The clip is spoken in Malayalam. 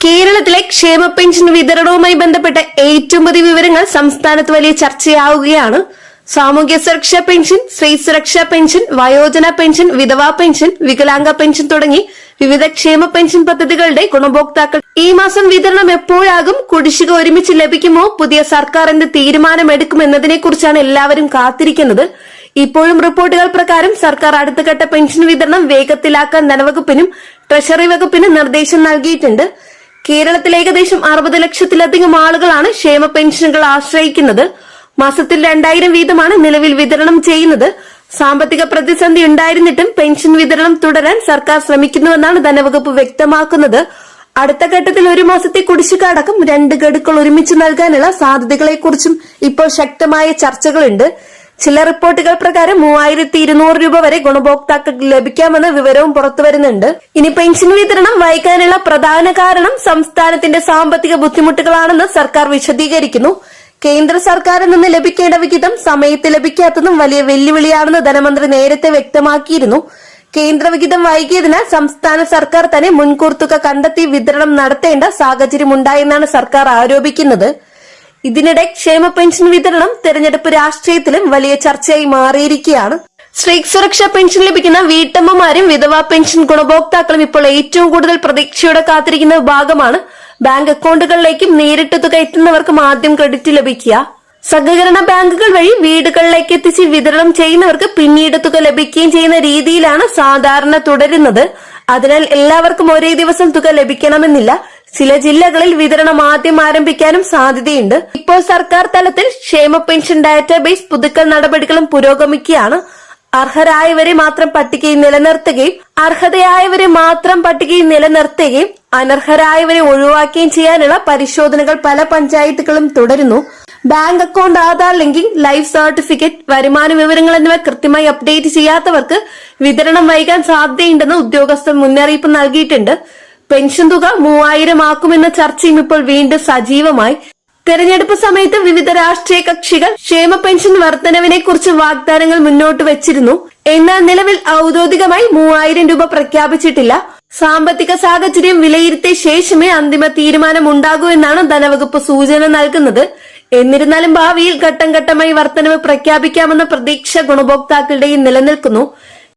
കേരളത്തിലെ ക്ഷേമ പെൻഷൻ വിതരണവുമായി ബന്ധപ്പെട്ട ഏറ്റവും പുതിയ വിവരങ്ങൾ സംസ്ഥാനത്ത് വലിയ ചർച്ചയാവുകയാണ്. സാമൂഹ്യ സുരക്ഷാ പെൻഷൻ, സ്ത്രീ സുരക്ഷാ പെൻഷൻ, വയോജന പെൻഷൻ, വിധവാ പെൻഷൻ, വികലാംഗ പെൻഷൻ തുടങ്ങി വിവിധ ക്ഷേമ പെൻഷൻ പദ്ധതികളുടെ ഗുണഭോക്താക്കൾ ഈ മാസം വിതരണം എപ്പോഴാകും, കുടിശ്ശിക ഒരുമിച്ച് ലഭിക്കുമോ, പുതിയ സർക്കാർ എന്ത് തീരുമാനമെടുക്കും എന്നതിനെ കുറിച്ചാണ് എല്ലാവരും കാത്തിരിക്കുന്നത്. ഇപ്പോഴും റിപ്പോർട്ടുകൾ പ്രകാരം സർക്കാർ അടുത്തഘട്ട പെൻഷൻ വിതരണം വേഗത്തിലാക്കാൻ ധനവകുപ്പിനും ട്രഷറി വകുപ്പിനും നിർദ്ദേശം നൽകിയിട്ടുണ്ട്. കേരളത്തിൽ ഏകദേശം 60 ലക്ഷത്തിലധികം ആളുകളാണ് ക്ഷേമ പെൻഷനുകൾ ആശ്രയിക്കുന്നത്. മാസത്തിൽ 2000 വീതമാണ് നിലവിൽ വിതരണം ചെയ്യുന്നത്. സാമ്പത്തിക പ്രതിസന്ധി ഉണ്ടായിരുന്നിട്ടും പെൻഷൻ വിതരണം തുടരാൻ സർക്കാർ ശ്രമിക്കുന്നുവെന്നാണ് ധനവകുപ്പ് വ്യക്തമാക്കുന്നത്. അടുത്ത ഘട്ടത്തിൽ 1 മാസത്തെ കുടിശ്ശിക അടക്കം 2 ഗഡുക്കൾ ഒരുമിച്ച് നൽകാനുള്ള സാധ്യതകളെക്കുറിച്ചും ഇപ്പോൾ ശക്തമായ ചർച്ചകളുണ്ട്. ചില റിപ്പോർട്ടുകൾ പ്രകാരം 3200 രൂപ വരെ ഗുണഭോക്താക്കൾക്ക് ലഭിക്കാമെന്ന വിവരവും പുറത്തുവരുന്നുണ്ട്. ഇനി പെൻഷൻ വിതരണം വൈകാനുള്ള പ്രധാന കാരണം സംസ്ഥാനത്തിന്റെ സാമ്പത്തിക ബുദ്ധിമുട്ടുകളാണെന്ന് സർക്കാർ വിശദീകരിക്കുന്നു. കേന്ദ്ര സർക്കാരിൽ നിന്ന് ലഭിക്കേണ്ട വിഹിതം സമയത്ത് ലഭിക്കാത്തതും വലിയ വെല്ലുവിളിയാണെന്ന് ധനമന്ത്രി നേരത്തെ വ്യക്തമാക്കിയിരുന്നു. കേന്ദ്ര വിഹിതം വൈകിയതിനാൽ സംസ്ഥാന സർക്കാർ തന്നെ മുൻകൂർ തുക കണ്ടെത്തി വിതരണം നടത്തേണ്ട സാഹചര്യമുണ്ടായെന്നാണ് സർക്കാർ ആരോപിക്കുന്നത്. ഇതിനിടെ ക്ഷേമ പെൻഷൻ വിതരണം തെരഞ്ഞെടുപ്പ് രാഷ്ട്രീയത്തിലും വലിയ ചർച്ചയായി മാറിയിരിക്കുകയാണ്. സ്ത്രീ സുരക്ഷാ പെൻഷൻ ലഭിക്കുന്ന വീട്ടമ്മമാരും വിധവാ പെൻഷൻ ഗുണഭോക്താക്കളും ഇപ്പോൾ ഏറ്റവും കൂടുതൽ പ്രതീക്ഷയോടെ കാത്തിരിക്കുന്ന വിഭാഗമാണ്. ബാങ്ക് അക്കൗണ്ടുകളിലേക്കും നേരിട്ട് തുക എത്തുന്നവർക്കും ആദ്യം ക്രെഡിറ്റ് ലഭിക്കുക. സഹകരണ ബാങ്കുകൾ വഴി വീടുകളിലേക്ക് എത്തിച്ച് വിതരണം ചെയ്യുന്നവർക്ക് പിന്നീട് തുക ലഭിക്കുകയും ചെയ്യുന്ന രീതിയിലാണ് സാധാരണ തുടരുന്നത്. അതിനാൽ എല്ലാവർക്കും ഒരേ ദിവസം തുക ലഭിക്കണമെന്നില്ല. ചില ജില്ലകളിൽ വിതരണം ആദ്യം ആരംഭിക്കാനും സാധ്യതയുണ്ട്. ഇപ്പോൾ സർക്കാർ തലത്തിൽ ക്ഷേമ പെൻഷൻ ഡാറ്റാബേസ് പുതുക്കൽ നടപടികളും പുരോഗമിക്കുകയാണ്. അർഹരായവരെ മാത്രം പട്ടികയിൽ നിലനിർത്തുകയും അനർഹരായവരെ ഒഴിവാക്കുകയും ചെയ്യാനുള്ള പരിശോധനകൾ പല പഞ്ചായത്തുകളും തുടരുന്നു. Bank account, Aadhaar linking, life certificate, വരുമാന വിവരങ്ങൾ എന്നിവ കൃത്യമായി അപ്ഡേറ്റ് ചെയ്യാത്തവർക്ക് വിതരണം വൈകാൻ സാധ്യതയുണ്ടെന്ന് ഉദ്യോഗസ്ഥർ മുന്നറിയിപ്പ് നൽകിയിട്ടുണ്ട്. പെൻഷൻ തുക 3000 ആക്കുമെന്ന ചർച്ചയും ഇപ്പോൾ വീണ്ടും സജീവമായി. തെരഞ്ഞെടുപ്പ് സമയത്ത് വിവിധ രാഷ്ട്രീയ കക്ഷികൾ ക്ഷേമ പെൻഷൻ വർധനവിനെ കുറിച്ച് വാഗ്ദാനങ്ങൾ മുന്നോട്ട് വെച്ചിരുന്നു. എന്നാൽ നിലവിൽ ഔദ്യോഗികമായി 3000 രൂപ പ്രഖ്യാപിച്ചിട്ടില്ല. സാമ്പത്തിക സാഹചര്യം വിലയിരുത്തിയ ശേഷമേ അന്തിമ തീരുമാനം ഉണ്ടാകൂ എന്നാണ് ധനവകുപ്പ് സൂചന നൽകുന്നത്. എന്നിരുന്നാലും ഭാവിയിൽ ഘട്ടം ഘട്ടമായി വർധനവ് പ്രഖ്യാപിക്കാമെന്ന പ്രതീക്ഷ ഗുണഭോക്താക്കളുടെയും നിലനിൽക്കുന്നു.